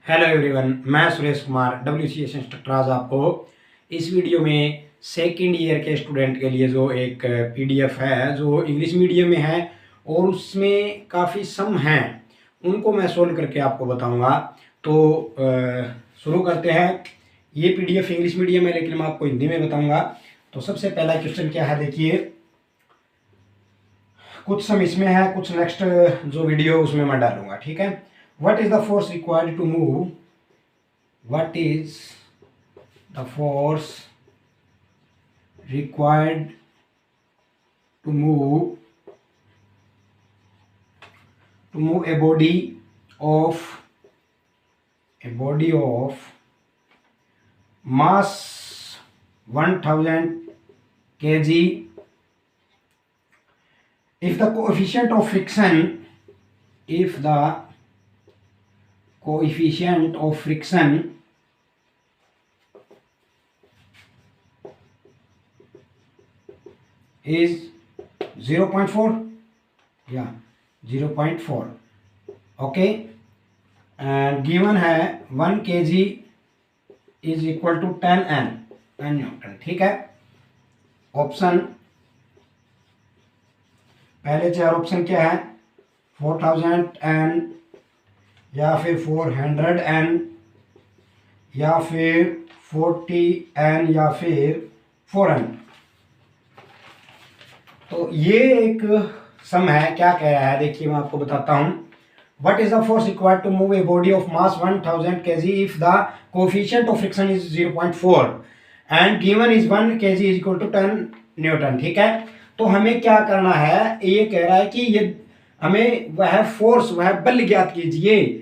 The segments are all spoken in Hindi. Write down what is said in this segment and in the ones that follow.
हेलो एवरीवन, मैं सुरेश कुमार WCS इंस्ट्रक्टर। आज आपको इस वीडियो में सेकेंड ईयर के स्टूडेंट के लिए जो एक PDF है जो इंग्लिश मीडियम में है और उसमें काफ़ी सम हैं उनको मैं सोल्व करके आपको बताऊंगा। तो शुरू करते हैं। ये PDF इंग्लिश मीडियम है लेकिन मैं आपको हिंदी में बताऊंगा। तो सबसे पहला क्वेश्चन क्या है, देखिए। कुछ सम इसमें है, कुछ नेक्स्ट जो वीडियो उसमें मैं डालूंगा, ठीक है। What is the force required to move? What is the force required to move a body of mass 1000 kg if the coefficient of friction is 0.4 या 0.4, ओके। एंड गिवन है 1 kg is equal to 10 newton, ठीक है। ऑप्शन पहले चार ऑप्शन क्या है, 4000 N या फिर 400 N या फिर 40 N या फिर 4N। तो ये एक सम है, क्या कह रहा है देखिए मैं आपको बताता हूं। What is the force required to move a body of mass 1000 kg if the coefficient of friction is 0.4 and given is 1 kg is equal to 10 newton, ठीक है। तो हमें क्या करना है, ये कह रहा है कि ये हमें वह फोर्स, वह बल ज्ञात कीजिए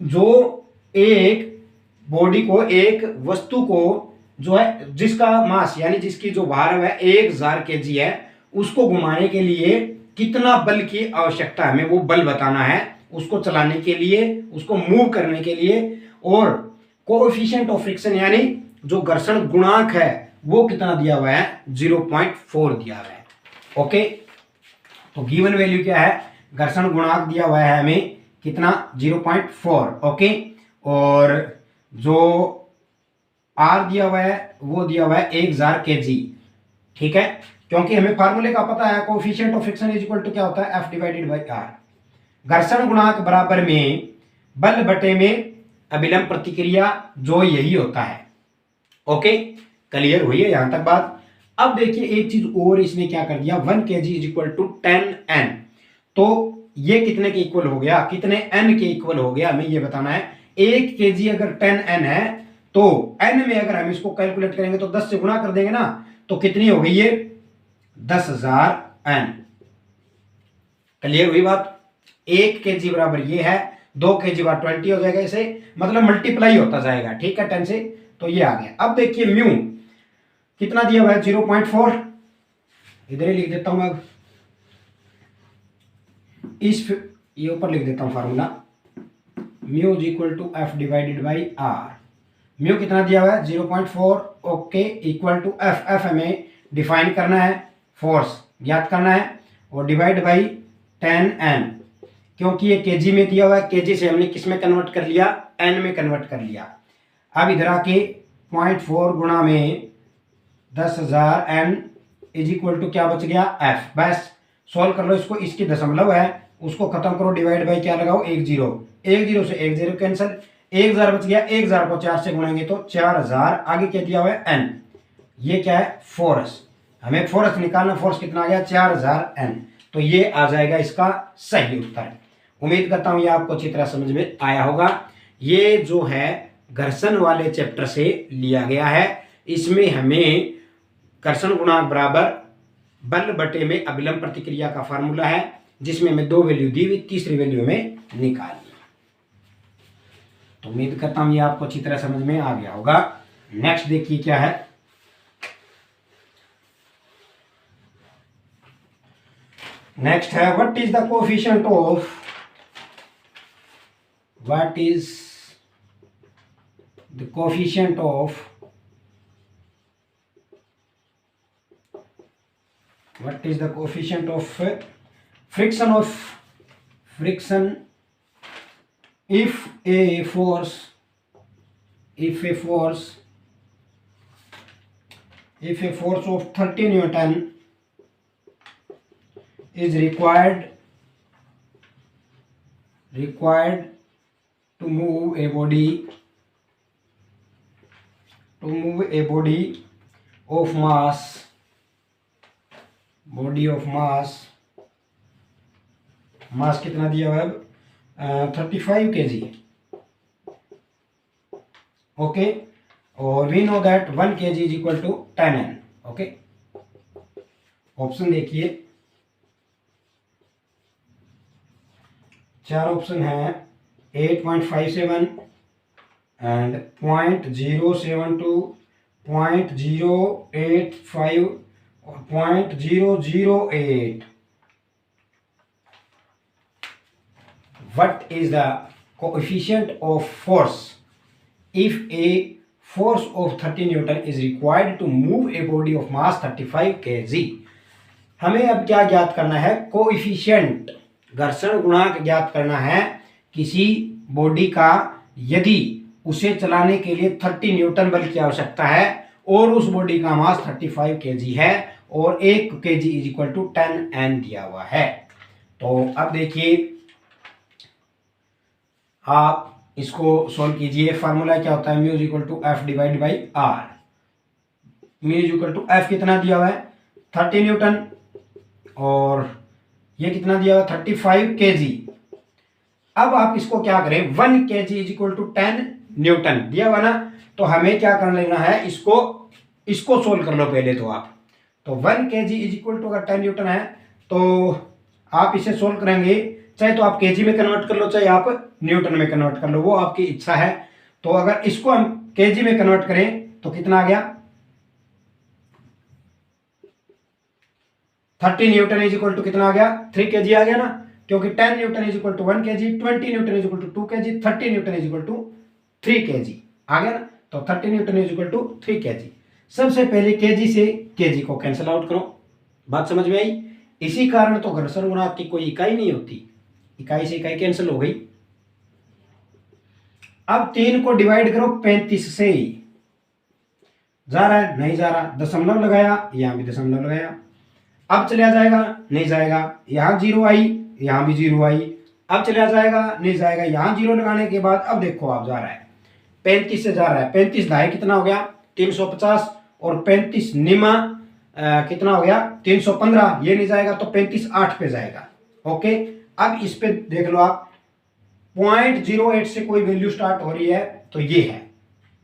जो एक बॉडी को, एक वस्तु को जो है जिसका मास यानी जिसकी जो भार है 1000 kg है, उसको घुमाने के लिए कितना बल की आवश्यकता है, हमें वो बल बताना है उसको चलाने के लिए, उसको मूव करने के लिए। और कोएफिशिएंट ऑफ फ्रिक्शन यानी जो घर्षण गुणांक है वो कितना दिया हुआ है, 0.4 दिया हुआ है, ओके। तो गिवन वैल्यू क्या है, घर्षण गुणांक दिया हुआ है हमें कितना, 0.4, ओके। और जो आर दिया हुआ है वो दिया हुआ है 1000 kg, ठीक है। क्योंकि हमें फार्मूले का पता है, coefficient of friction is equal to क्या होता है, F डिवाइडेड बाई R। घर्षण गुणांक बराबर में बल बटे में अभिलंब प्रतिक्रिया, जो यही होता है, ओके। क्लियर हुई है यहां तक बात। अब देखिए एक चीज और इसने क्या कर दिया, 1 kg is equal to 10 N। तो ये कितने के इक्वल हो गया, कितने N के इक्वल हो गया, हमें ये बताना है। 1 kg अगर 10 N है तो N में अगर हम इसको कैलकुलेट करेंगे तो 10 से गुणा कर देंगे ना, तो कितनी हो गई ये, 10,000 N। क्लियर हुई बात। 1 kg बराबर ये है, 2 kg बार 20 हो जाएगा, इसे मतलब मल्टीप्लाई होता जाएगा, ठीक है, 10 से। तो ये आ गया। अब देखिए म्यू कितना दिया हुआ है, 0.4, इधर ही लिख देता हूं। अब ये ऊपर लिख देता हूं formula, mu is equal to F divided by R। Mu कितना दिया हुआ है, 0.4, ओके, इक्वल टू F हमें डिफाइन करना है, फोर्स ज्ञात करना है, और डिवाइड बाई 10N। क्योंकि ये केजी में दिया हुआ है, केजी से हमने किस में कन्वर्ट कर लिया, N में कन्वर्ट कर लिया। अब इधर आके 0.4 गुणा में 10,000 N इज इक्वल टू क्या बच गया, F। बस सॉल्व कर लो इसको, इसकी दशमलव है उसको खत्म करो, डिवाइड बाई क्या लगाओ, 1 0, 1 0 से 1 0 कैंसिल, 1000 बच गया। 1000 को 4 से गुणेंगे तो 4000, आगे क्या दिया हुआ है, N। ये क्या है, फोर्स, हमें फोर्स निकालना, फोर्स कितना आ गया, 4000 N। तो ये आ जाएगा इसका सही उत्तर। उम्मीद करता हूं ये आपको अच्छी तरह समझ में आया होगा। ये जो है घर्षण वाले चैप्टर से लिया गया है। इसमें हमें घर्षण गुणांक बराबर बल बटे में अभिलंब प्रतिक्रिया का फार्मूला है, जिसमें हमें 2 वैल्यू दी हुई, तीसरी वैल्यू में निकाल। तो उम्मीद करता हूं ये आपको अच्छी तरह समझ में आ गया होगा। नेक्स्ट देखिए क्या है, नेक्स्ट है what is the coefficient of friction if a force if a force of 30 Newton is required to move a body of mass कितना दिया हुआ है अब 35 kg. ओके, और we know that 1 kg is equal to 10 N. Okay, option देखिए, चार ऑप्शन है 8.57 एंड 0.072, 0.085 और 0.008. What is the coefficient of force if a force of 30 Newton is required to move a body of mass 35 kg? हमें अब क्या ज्ञात करना है? कोएफिशिएंट, घर्षण गुणांक ज्ञात करना है किसी बॉडी का यदि उसे चलाने के लिए 30 न्यूटन बल की आवश्यकता है और उस बॉडी का मास 35 kg है और 1 kg is equal to 10 N दिया हुआ है. तो अब देखिए, आप इसको सोल्व कीजिए. फार्मूला क्या होता है? Mu is equal to F divided by R. Mu is equal to F कितना दिया हुआ है? 30 न्यूटन, और ये कितना दिया हुआ है? 35 kg. अब आप इसको क्या करें? 1 kg is equal to 10 newton दिया हुआ ना, तो हमें क्या कर लेना है? इसको सोल्व कर लो पहले तो आप. तो 1 kg इज इक्वल टू अगर 10 न्यूटन है तो आप इसे सोल्व करेंगे, चाहे तो आप केजी में कन्वर्ट कर लो, चाहे आप न्यूटन में कन्वर्ट कर लो, वो आपकी इच्छा है. तो अगर इसको हम केजी में कन्वर्ट करें तो कितना आ गया? 30 न्यूटन इज इक्वल टू कितना आ गया? 3 kg आ गया ना, क्योंकि 10 newton is equal to 1 kg, 20 newton is equal to 2 kg, 30 newton is equal to 3 kg आ गया ना. तो 30 newton is equal to 3 kg. सबसे पहले केजी से केजी को कैंसिल आउट करो. बात समझ में आई? इसी कारण तो घर्षण गुणांक की कोई इकाई नहीं होती, इकाई से इकाई कैंसिल हो गई. अब 3 को डिवाइड करो 35 से. जा रहा है? नहीं जा रहा. दशमलव लगाया, यहां भी दशमलव लगाया. अब चला जाएगा? नहीं जाएगा. यहां 0 आई, यहां भी 0 आई. अब चला जाएगा? नहीं जाएगा. यहां 0 लगाने के बाद अब देखो आप जा रहा है 35 से जा रहा है. 35 ढाई कितना हो गया? 350, और 35 निमा कितना हो गया? 315. ये नहीं जाएगा तो 35 8 पे जाएगा. ओके, अब इस पे देख लो आप, 0.08 से कोई वैल्यू स्टार्ट हो रही है तो ये है,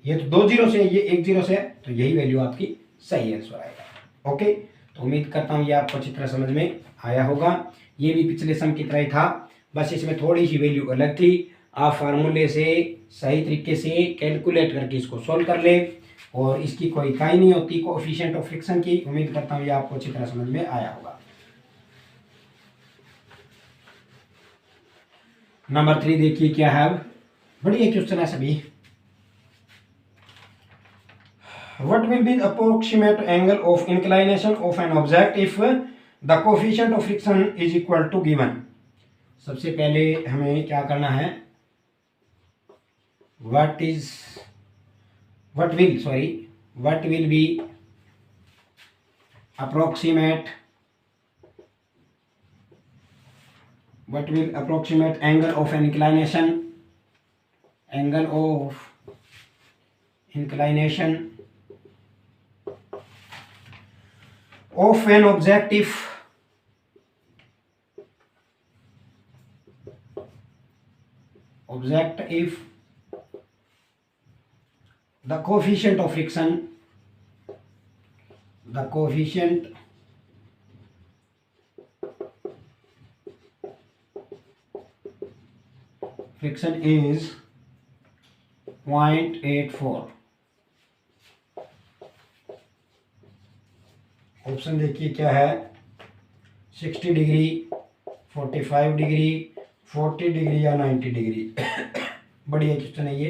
ये तो 2 0 से, ये 1 0 से है, तो यही वैल्यू आपकी सही आंसर आएगा. ओके, तो उम्मीद करता हूँ ये आपको अच्छी तरह समझ में आया होगा. ये भी पिछले सम की तरह ही था, बस इसमें थोड़ी सी वैल्यू अलग थी. आप फार्मूले से सही तरीके से कैलकुलेट करके इसको सोल्व कर ले, और इसकी कोई इकाई नहीं होती कोएफिशिएंट ऑफ फ्रिक्शन की. उम्मीद करता हूँ ये आपको अच्छी तरह समझ में आया होगा. नंबर 3 देखिए क्या है. बढ़िया क्वेश्चन है सभी. What will be the approximate angle of inclination of an object if the coefficient of friction is equal to given? सबसे पहले हमें क्या करना है? What will be approximate angle of an inclination of an object if the coefficient of friction is 0.84. Option देखिए क्या है? 60 डिग्री, 45 डिग्री, 40 डिग्री या 90 डिग्री. बढ़िया क्वेश्चन है ये.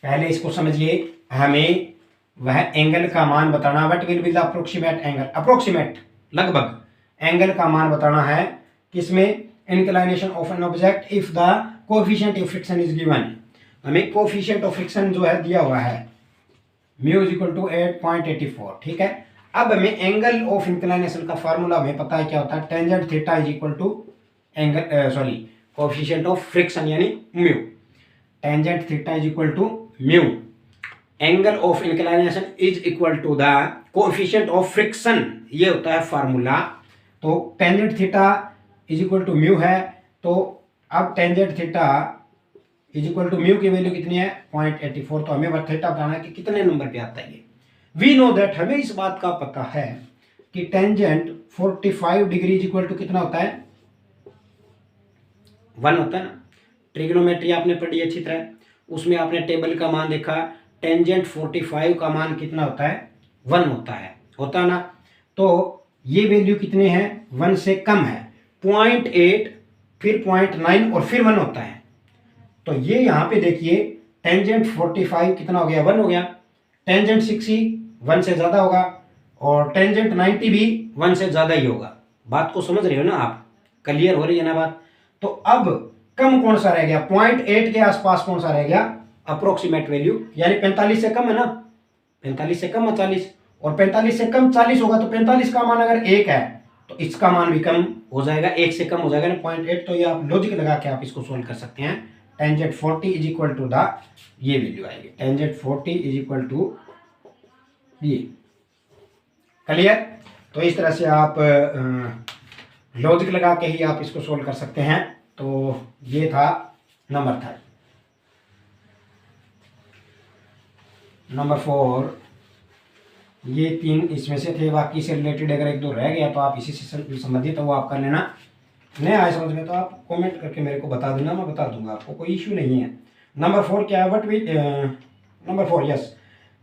पहले इसको समझिए. हमें वह एंगल का मान बताना. What will be the approximate angle, approximate लगभग एंगल का मान बताना है. किसमें? Inclination of an object if the coefficient of friction is given. हमें कोएफिशिएंट ऑफ फ्रिक्शन जो है दिया हुआ है म्यू इज इक्वल टू 8.84, ठीक है। अब हमें एंगल ऑफ इंक्लाइनेशन का फार्मूला हमें पता है क्या होता है, tangent theta is equal to angle sorry coefficient of friction यानी mu. Tangent theta is equal to mu, angle of inclination is equal to the coefficient of friction, ये होता है फार्मूला। तो tangent theta is equal to mu है, तो अब tangent theta is equal to mu की वैल्यू कितनी है 0.84, तो हमें थीटा बताना है कि कितने नंबर पे आता है ये। वी नो दैट, हमें इस बात का पता है कि tangent 45 degree is equal to कितना होता है 1 होता है ना। ट्रिग्नोमेट्री आपने पढ़ी अच्छी तरह, उसमें आपने टेबल का मान देखा, टेंजेंट 45 का मान कितना होता है 1 होता है ना। तो ये वैल्यू कितने हैं 1 से कम है, 0.8 फिर 0.9 और फिर 1 होता है। तो ये यहाँ पे देखिए टेंजेंट 45 कितना हो गया 1 हो गया, टेंजेंट 60 1 से ज़्यादा होगा और टेंजेंट 90 भी 1 से ज़्यादा ही होगा। बात को समझ रहे हो ना आप, क्लियर हो रही है ना बात। तो अब कम कौन सा रह गया 0.8 के आसपास कौन सा रह गया अप्रोक्सीमेट वैल्यू, यानी 45 से कम है ना, 45 से कम है 40, और 45 से कम 40 होगा, तो 45 का मान अगर 1 है तो इसका मान भी कम हो जाएगा, 1 से कम हो जाएगा ना 0.8। तो ये आप लॉजिक लगा के आप इसको सोल्व कर सकते हैं। Tangent 40 is equal to the ये वैल्यू आएगी, टेंजेंट 40 इज इक्वल टू ये। क्लियर। तो इस तरह से आप लॉजिक लगा के ही आप इसको सोल्व कर सकते हैं। तो ये था नंबर 3। नंबर 4, ये 3 इसमें से थे, बाकी से रिलेटेड अगर 1-2 रह गया तो आप इसी से संबंधित तो वो आप कर लेना। नहीं आए समझ में तो आप कमेंट करके मेरे को बता देना, मैं बता दूंगा आपको, कोई इश्यू नहीं है। नंबर 4 क्या है, number 4 yes,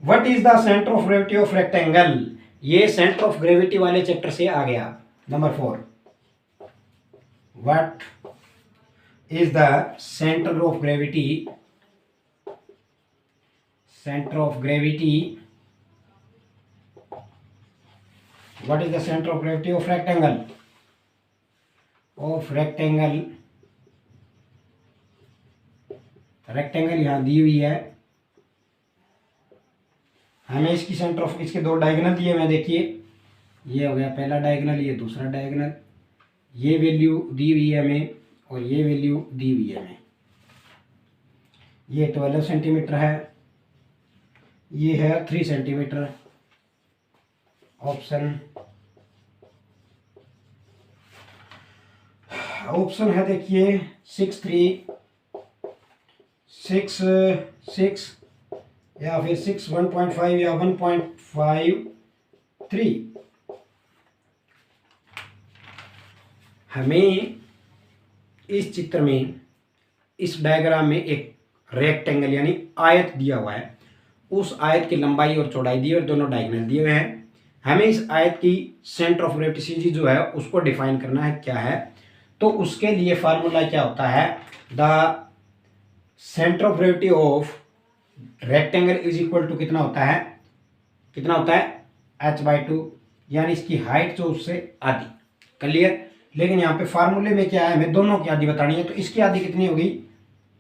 what is the centre of gravity of rectangle. ये सेंटर ऑफ ग्रेविटी वाले चैप्टर से आ गया। Number 4, what is the centre of gravity, centre of gravity, what is the centre of gravity of rectangle, of rectangle. Rectangle यहां दी हुई है हमें, इसकी सेंटर ऑफ, इसके 2 डायगोनल दिए हुए हैं, देखिए ये हो गया पहला डायगोनल, ये दूसरा डायगोनल, ये वैल्यू दी हुई है हमें और ये वैल्यू दी हुई है हमें। ये 12 सेंटीमीटर है, ये है 3 सेंटीमीटर। ऑप्शन है देखिए 6, 3, 6, 6 या फिर 6, 1.5 या 1.53। हमें इस चित्र में, इस डायग्राम में एक रेक्टेंगल यानी आयत दिया हुआ है, उस आयत की लंबाई और चौड़ाई दी और दोनों डायगोनल दिए हुए हैं। हमें इस आयत की सेंटर ऑफ ग्रेविटी सीजी जो है उसको डिफाइन करना है क्या है। तो उसके लिए फार्मूला क्या होता है, the centre of gravity of rectangle is equal to कितना होता है h/2, यानी इसकी हाइट जो उससे आधी। क्लियर। लेकिन यहाँ पे फार्मूले में क्या है, हमें दोनों की आधी बतानी है। तो इसकी आधी कितनी होगी,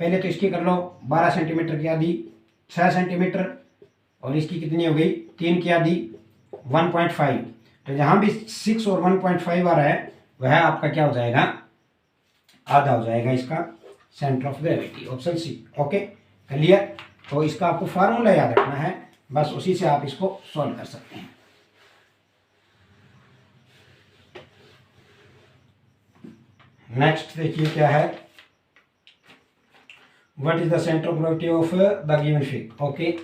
पहले तो इसकी कर लो, 12 सेंटीमीटर की आधी 6 सेंटीमीटर, और इसकी कितनी हो गई 3 की आधी 1.5। तो जहाँ भी 6 और 1.5 आ रहा है वह आपका क्या हो जाएगा, आधा हो जाएगा इसका centre of gravity, option C. Okay clear. तो इसका आपको फार्मूला याद रखना है, बस उसी से आप इसको सॉल्व कर सकते हैं। नेक्स्ट देखिए क्या है, what is the centre of gravity of the given figure. Okay,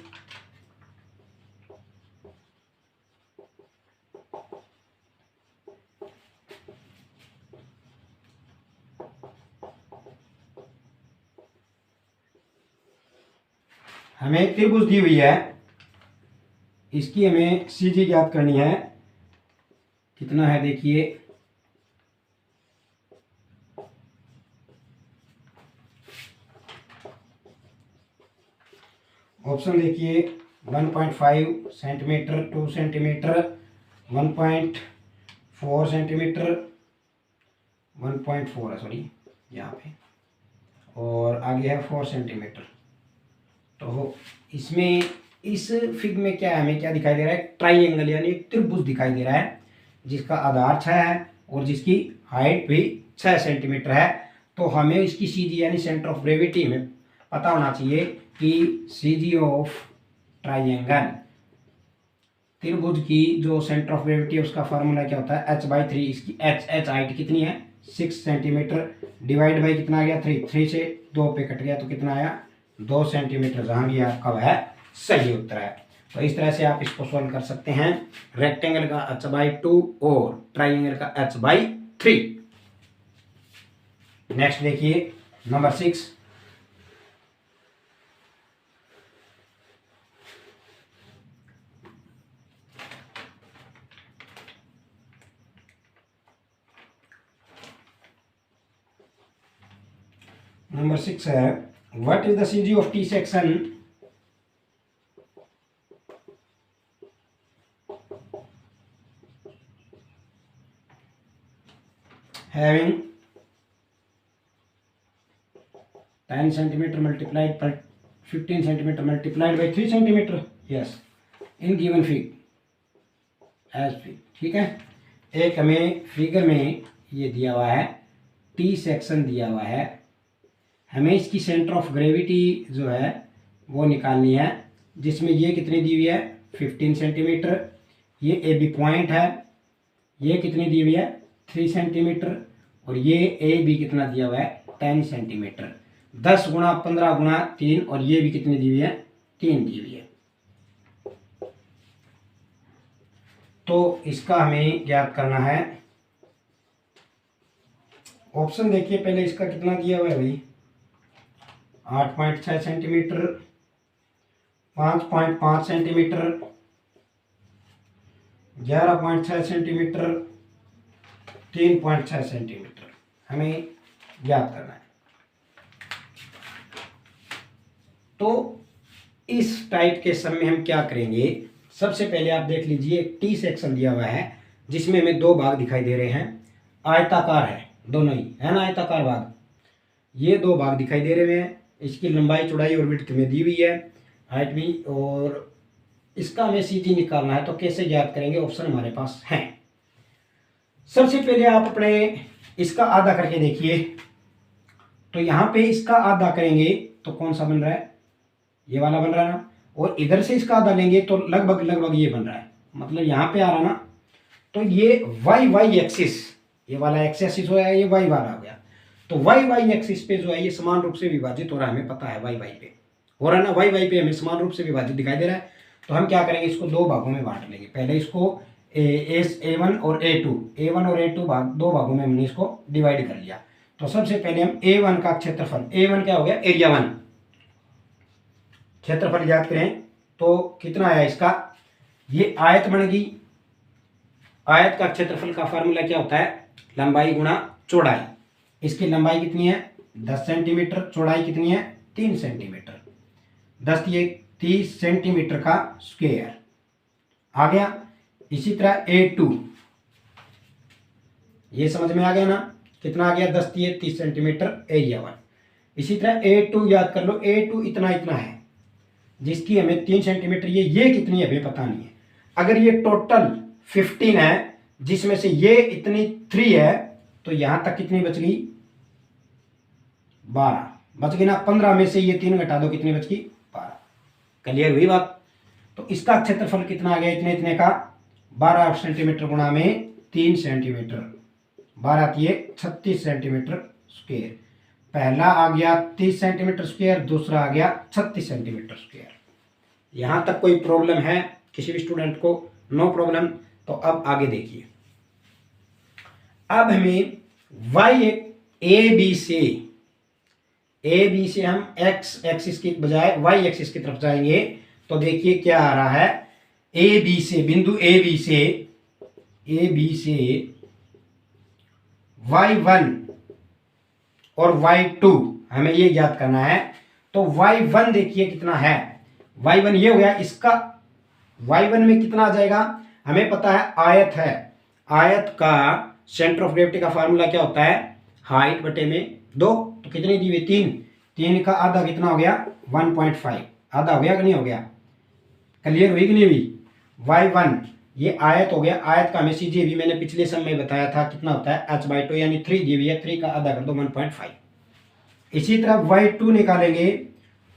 हमें एक त्रिभुज दी हुई है, इसकी हमें सीजी ज्ञात करनी है। कितना है देखिए, ऑप्शन देखिए 1.5 सेंटीमीटर, 2 सेंटीमीटर, 1.4 सेंटीमीटर, 1.4 है, सॉरी यहाँ पे, और आगे है 4 सेंटीमीटर। तो इसमें इस फिग में क्या है, हमें क्या दिखाई दे रहा है, ट्राइंगल यानी एक त्रिभुज दिखाई दे रहा है जिसका आधार 6 है और जिसकी हाइट भी 6 सेंटीमीटर है। तो हमें इसकी सीजी यानी सेंटर ऑफ ग्रेविटी में पता होना चाहिए कि सीजी ऑफ ट्राइंगल त्रिभुज की जो सेंटर ऑफ ग्रेविटी है उसका फार्मूला क्या होता है, h/3। इसकी h हाइट कितनी है 6 सेंटीमीटर, डिवाइड बाई कितना आ गया 3, 3 से 2 पे कट गया तो कितना आया 2 सेंटीमीटर, जहाँ भी आपका वह सही उत्तर है। तो इस तरह से आप इसको सॉल्व कर सकते हैं, रेक्टेंगल का h/2 और ट्राइंगल का h/3। नेक्स्ट देखिए नंबर 6। नंबर 6 है, what is the CG of T section having 10 centimeter multiplied by 15 centimeter multiplied by 3 centimeter, yes, in given fig as fig। ठीक है, एक हमें फिगर में ये दिया हुआ है, टी सेक्शन दिया हुआ है, हमें इसकी सेंटर ऑफ ग्रेविटी जो है वो निकालनी है, जिसमें ये कितनी दी हुई है 15 सेंटीमीटर, ये ए बी पॉइंट है, ये कितनी दी हुई है 3 सेंटीमीटर, और ये ए बी कितना दिया हुआ है 10 सेंटीमीटर, 10 गुणा 15 गुणा 3, और ये भी कितनी दी हुई है 3 दी हुई है। तो इसका हमें ज्ञात करना है, ऑप्शन देखिए पहले इसका कितना दिया हुआ है भाई, 8.6 सेंटीमीटर, 5.5 सेंटीमीटर, 11.6 सेंटीमीटर, 3.6 सेंटीमीटर हमें ज्ञात करना है। तो इस टाइप के सम में हम क्या करेंगे, सबसे पहले आप देख लीजिए एक टी सेक्शन दिया हुआ है जिसमें हमें 2 भाग दिखाई दे रहे हैं, आयताकार है दोनों ही, है ना, आयताकार भाग, ये 2 भाग दिखाई दे रहे हैं, इसकी लंबाई चौड़ाई और विड्थ में दी हुई है, हाइट भी, और इसका हमें सीजी निकालना है। तो कैसे ज्ञात करेंगे, ऑप्शन हमारे पास हैं। सबसे पहले आप अपने इसका आधा करके देखिए, तो यहाँ पे इसका आधा करेंगे तो कौन सा बन रहा है, ये वाला बन रहा है ना, और इधर से इसका आधा लेंगे तो लगभग लगभग ये बन रहा है, मतलब यहाँ पे आ रहा ना, तो ये वाई एक्सिस, ये वाला एक्स एक्सिस हो गया, ये वाई वाला हो गया, तो वाई एक्सिस पे जो है ये समान रूप से विभाजित हो रहा है, हमें पता है वाई पे हो रहा है ना, वाई पे हमें समान रूप से विभाजित दिखाई दे रहा है। तो हम क्या करेंगे, इसको 2 भागों में बांट लेंगे, पहले इसको A1 और A1 और A2 भाग 2 भागों में हमने इसको डिवाइड कर लिया। तो सबसे पहले हम A1 का क्षेत्रफल, A1 क्या हो गया एरिया 1, क्षेत्रफल याद करें तो कितना आया इसका, ये आयत बन गई, आयत का क्षेत्रफल का फार्मूला क्या होता है, लंबाई गुणा चौड़ाई, इसकी लंबाई कितनी है 10 सेंटीमीटर, चौड़ाई कितनी है 3 सेंटीमीटर, 10 ये 30 सेंटीमीटर का स्क्वायर आ गया। इसी तरह A2, ये समझ में आ गया ना, कितना आ गया 10 30 सेंटीमीटर एरिया 1। इसी तरह A2 याद कर लो, A2 इतना इतना है, जिसकी हमें 3 सेंटीमीटर, ये कितनी है हमें पता नहीं है। अगर ये टोटल 15 है जिसमें से ये इतनी 3 है, तो यहां तक कितनी बच गई 12 बच गई ना, 15 में से ये 3 घटा दो, कितनी बच गई 12। क्लियर हुई बात। तो इसका क्षेत्रफल कितना आ गया, इतने इतने का 12 सेंटीमीटर गुणा में 3 सेंटीमीटर, 12 36 सेंटीमीटर स्क्वायर, पहला आ गया 30 सेंटीमीटर स्क्वायर, दूसरा आ गया 36 सेंटीमीटर स्क्वायर। यहां तक कोई प्रॉब्लम है किसी भी स्टूडेंट को, नो प्रॉब्लम। तो अब आगे देखिए, अब हमें वाई ए बी से हम एक्स एक्सिस की बजाय वाई एक्सिस की तरफ जाएंगे, तो देखिए क्या आ रहा है, ए बी से, बिंदु ए बी से y1 और y2 हमें ये ज्ञात करना है। तो y1 देखिए कितना है, y1 ये हो गया, इसका y1 में कितना आ जाएगा, हमें पता है आयत है, आयत का सेंटर ऑफ ग्रेविटी का फार्मूला क्या होता है हाइट बटे में 2, तो कितनी दी हुई 3, 3 का आधा कितना हो गया 1.5, आधा हो गया कि नहीं हो गया, क्लियर हुई कि नहीं हुई। y1 ये आयत हो गया, आयत का हमें सीधे भी मैंने पिछले समय में बताया था कितना होता है h/2 यानी 3 दी हुई है, 3 का आधा कर दो 1.5। इसी तरह y2 निकालेंगे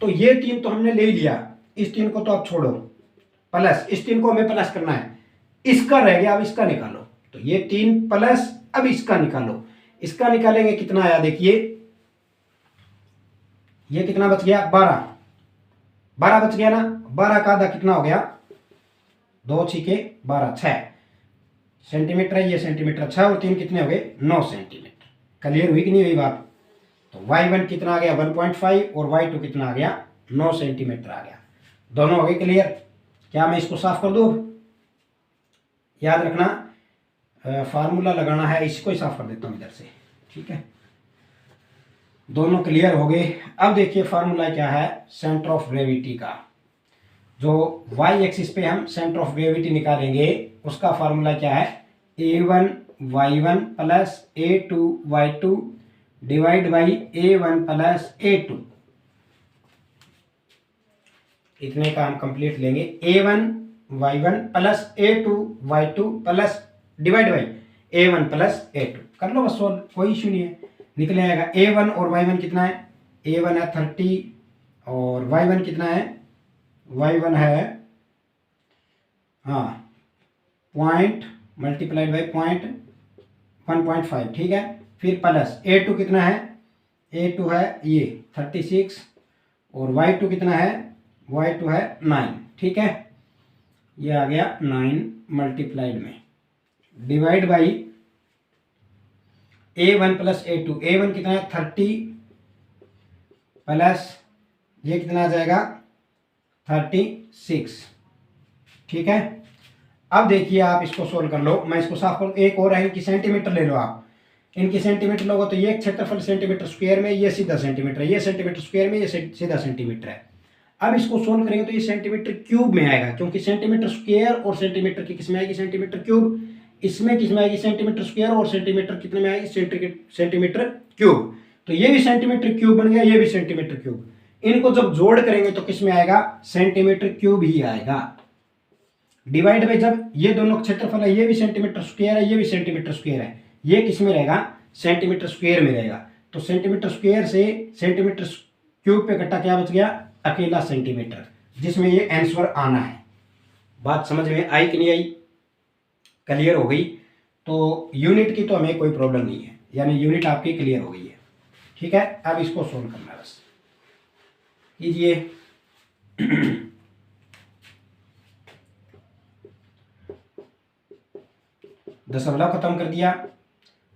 तो ये 3 तो हमने ले लिया, इस 3 को तो आप छोड़ो, प्लस इस 3 को हमें प्लस करना है, इसका रह गया, अब इसका निकालो, तो ये 3 प्लस अब इसका निकालो, इसका निकालेंगे कितना आया देखिए, ये कितना बच गया 12, 12 बच गया ना, 12 का आधा कितना हो गया 2 छिके 12, 6 सेंटीमीटर है, ये सेंटीमीटर 6 और 3 कितने हो गए 9 सेंटीमीटर। क्लियर हुई कि नहीं हुई बात। तो y1 कितना आ गया 1.5 और y2 कितना आ गया 9 सेंटीमीटर आ गया, दोनों हो गए क्लियर। क्या मैं इसको साफ कर दूं, याद रखना फार्मूला लगाना है, इसको ही साफ कर देता हूं इधर से, ठीक है। दोनों क्लियर हो गए। अब देखिए फार्मूला क्या है सेंटर ऑफ ग्रेविटी का, जो y एक्सिस पे हम सेंटर ऑफ ग्रेविटी निकालेंगे उसका फार्मूला क्या है a1 y1 plus a2 y2 divide by a1 plus a2, इतने का हम कंप्लीट लेंगे, a1 y1 plus a2 y2 plus divide by a1 plus a2, कर लो बस सोल्व, कोई इश्यू नहीं है, निकल आएगा। a1 और y1 कितना है, a1 है 30 और y1 कितना है, y1 है हाँ पॉइंट मल्टीप्लाइड बाई पॉइंट 1.5, ठीक है। फिर प्लस a2 कितना है, a2 है ये 36 और y2 कितना है, y2 है 9, ठीक है, ये आ गया 9 मल्टीप्लाइड में divide by a1 plus a2, a1 कितना है 30 प्लस ये कितना आ जाएगा 36, ठीक है। अब देखिए आप इसको सोल्व कर लो, मैं इसको साफ करूँ, एक और है इनकी सेंटीमीटर ले लो आप, इनकी सेंटीमीटर लोगे तो ये क्षेत्रफल सेंटीमीटर स्क्वायर में, ये सीधा सेंटीमीटर है, ये सेंटीमीटर स्क्वायर में, ये सीधा सेंटीमीटर है। अब इसको सोल्व करेंगे तो ये सेंटीमीटर क्यूब में आएगा, क्योंकि सेंटीमीटर स्क्वायर और सेंटीमीटर की किस में आएगी सेंटीमीटर क्यूब, इसमें किस में आएगी सेंटीमीटर स्क्वायर और सेंटीमीटर कितने में आएगी सेंटीमीटर क्यूब, तो ये भी सेंटीमीटर क्यूब बन गया, ये भी सेंटीमीटर क्यूब, इनको जब जोड़ करेंगे तो किस में आएगा सेंटीमीटर क्यूब ही आएगा। डिवाइड बाई जब ये दोनों क्षेत्रफल है, ये भी सेंटीमीटर स्क्वायर है, ये भी सेंटीमीटर स्क्वायर है, ये किस में रहेगा सेंटीमीटर स्क्वायर में रहेगा, तो सेंटीमीटर स्क्वायर से सेंटीमीटर क्यूब पे कटा क्या बच गया अकेला सेंटीमीटर, जिसमें ये आंसर आना है। बात समझ में आई कि नहीं आई, क्लियर हो गई। तो यूनिट की तो हमें कोई प्रॉब्लम नहीं है, यानी यूनिट आपकी क्लियर हो गई है, ठीक है। अब इसको सोल्व करना है, बस कीजिए। दशमलव खत्म कर दिया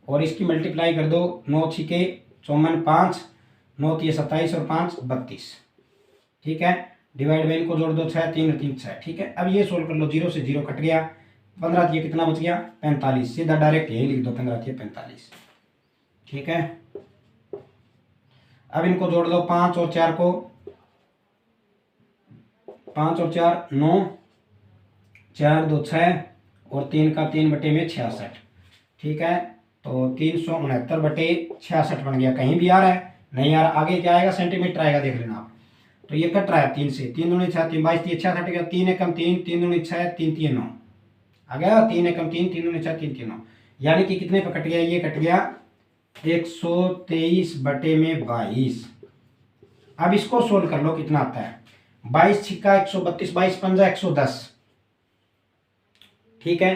और इसकी मल्टीप्लाई कर दो, 9 छिके 54 5, 9 3 27 और 5 32, ठीक है। डिवाइड बाई इनको जोड़ दो 6 3 3 6, ठीक है। अब ये सोल्व कर लो, 0 से 0 कट गया, 15 ये कितना बच गया 45, सीधा डायरेक्ट यही लिख दो 15 45, ठीक है। अब इनको जोड़ दो 5 और 4 को, 5 और 4 9, 4 2 6 और 3 का 3 बटे में 66, ठीक है। तो 369 बटे 66 बन गया, कहीं भी आ रहा है नहीं आ रहा, आगे क्या आएगा सेंटीमीटर आएगा, देख लेना आप। तो ये कट रहा है 3 से, 3 दूनी 6 3 22 66 गया, 3 एकम 3 3 दूनी 6 3 3 9 आ गया, 3 एकम 3 3 दूनी 6 3 3 9, यानी कि कितने पे कट गया, ये कट गया 123 बटे में 22। अब इसको सोल्व कर लो, कितना आता है 22 छिक्का 132, 22 पंजा 110, ठीक है।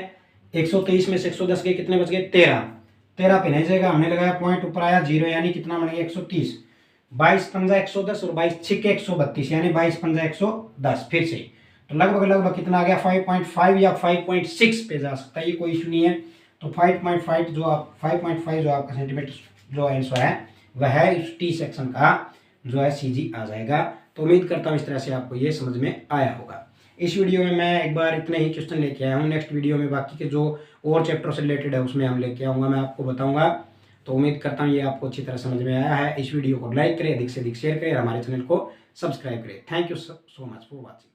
123 में से 110 के कितने बच गए 13, 13 पे नहीं जाएगा, हमने लगाया पॉइंट, ऊपर आया 0, यानी कितना बन गया 130, 22 पंजा 110 और 22 छिक्के 132, यानी 22 पंजा 110 फिर से, तो लगभग कितना आ गया 5.5 या 5.6 पे जा सकता है, ये कोई इशू नहीं है। तो 5.5 जो आपका सेंटीमीटर जो आंसर है वह है इस टी सेक्शन का जो है सीजी आ जाएगा। तो उम्मीद करता हूँ इस तरह से आपको ये समझ में आया होगा। इस वीडियो में मैं एक बार इतने ही क्वेश्चन लेके आया हूँ, नेक्स्ट वीडियो में बाकी के जो और चैप्टर से रिलेटेड है उसमें हम लेके आऊँगा, मैं आपको बताऊँगा। तो उम्मीद करता हूँ ये आपको अच्छी तरह समझ में आया है। इस वीडियो को लाइक करें, अधिक से अधिक शेयर करें, हमारे चैनल को सब्सक्राइब करें। Thank you so much for watching.